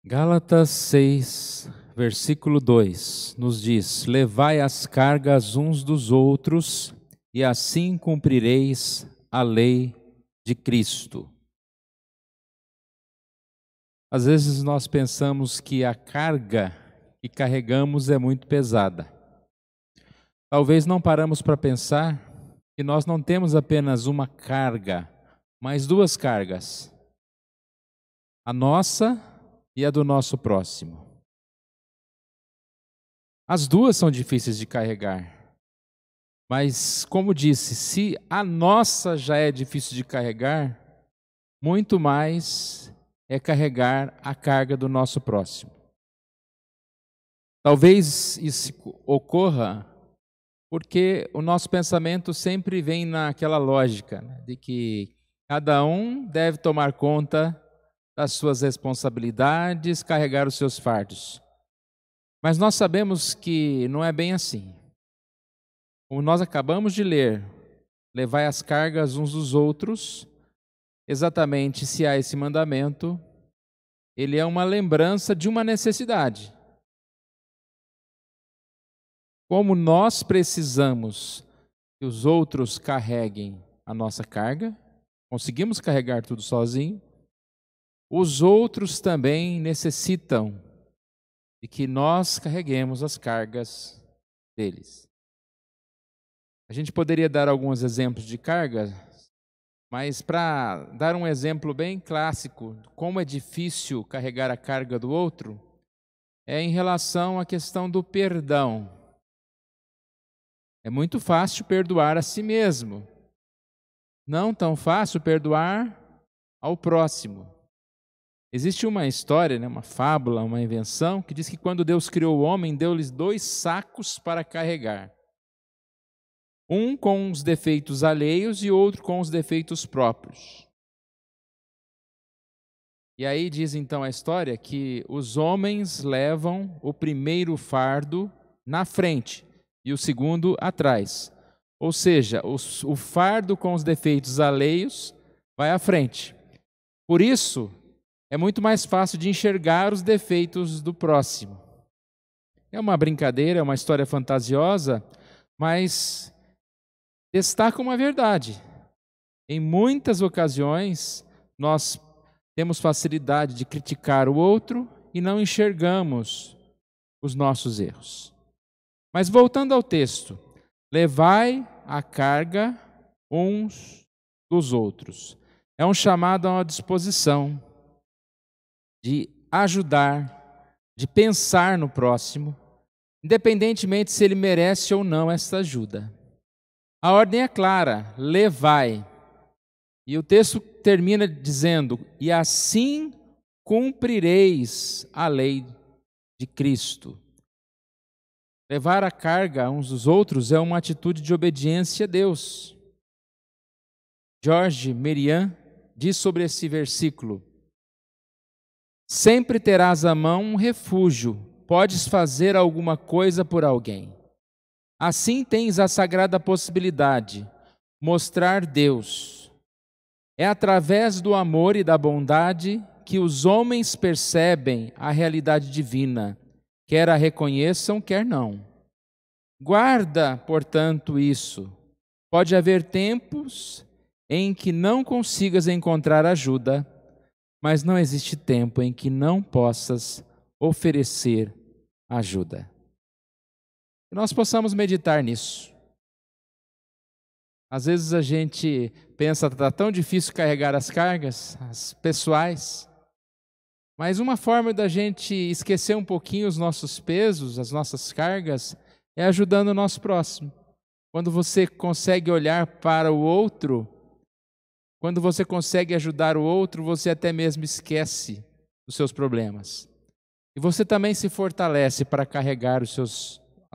Gálatas 6, versículo 2, nos diz: levai as cargas uns dos outros, e assim cumprireis a lei de Cristo. Às vezes nós pensamos que a carga que carregamos é muito pesada. Talvez não paramos para pensar que nós não temos apenas uma carga, mas duas cargas: a nossa e a do nosso próximo. As duas são difíceis de carregar, mas, como disse, se a nossa já é difícil de carregar, muito mais é carregar a carga do nosso próximo. Talvez isso ocorra porque o nosso pensamento sempre vem naquela lógica, né, de que cada um deve tomar conta das suas responsabilidades, carregar os seus fardos. Mas nós sabemos que não é bem assim. Como nós acabamos de ler, levai as cargas uns dos outros, exatamente se há esse mandamento, ele é uma lembrança de uma necessidade. Como nós precisamos que os outros carreguem a nossa carga, conseguimos carregar tudo sozinho, os outros também necessitam de que nós carreguemos as cargas deles. A gente poderia dar alguns exemplos de carga, mas para dar um exemplo bem clássico de como é difícil carregar a carga do outro, é em relação à questão do perdão. É muito fácil perdoar a si mesmo, não tão fácil perdoar ao próximo. Existe uma história, uma fábula, uma invenção, que diz que quando Deus criou o homem, deu-lhes 2 sacos para carregar. Um com os defeitos alheios e outro com os defeitos próprios. E aí diz então a história que os homens levam o primeiro fardo na frente e o segundo atrás. Ou seja, o fardo com os defeitos alheios vai à frente. Por isso, é muito mais fácil de enxergar os defeitos do próximo. É uma brincadeira, é uma história fantasiosa, mas destaca uma verdade. Em muitas ocasiões, nós temos facilidade de criticar o outro e não enxergamos os nossos erros. Mas voltando ao texto, levai a carga uns dos outros. É um chamado a uma disposição de ajudar, de pensar no próximo, independentemente se ele merece ou não essa ajuda. A ordem é clara: levai. E o texto termina dizendo: e assim cumprireis a lei de Cristo. Levar a carga uns dos outros é uma atitude de obediência a Deus. George Merian diz sobre esse versículo: sempre terás à mão um refúgio, podes fazer alguma coisa por alguém. Assim tens a sagrada possibilidade, mostrar Deus. É através do amor e da bondade que os homens percebem a realidade divina, quer a reconheçam, quer não. Guarda, portanto, isso. Pode haver tempos em que não consigas encontrar ajuda, mas não existe tempo em que não possas oferecer ajuda. Que nós possamos meditar nisso. Às vezes a gente pensa que está tão difícil carregar as cargas, as pessoais, mas uma forma da gente esquecer um pouquinho os nossos pesos, as nossas cargas, é ajudando o nosso próximo. Quando você consegue olhar para o outro, quando você consegue ajudar o outro, você até mesmo esquece dos seus problemas. E você também se fortalece para carregar as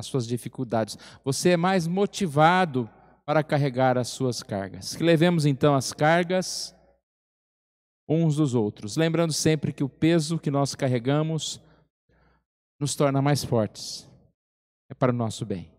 suas dificuldades. Você é mais motivado para carregar as suas cargas. Que levemos então as cargas uns dos outros, lembrando sempre que o peso que nós carregamos nos torna mais fortes. É para o nosso bem.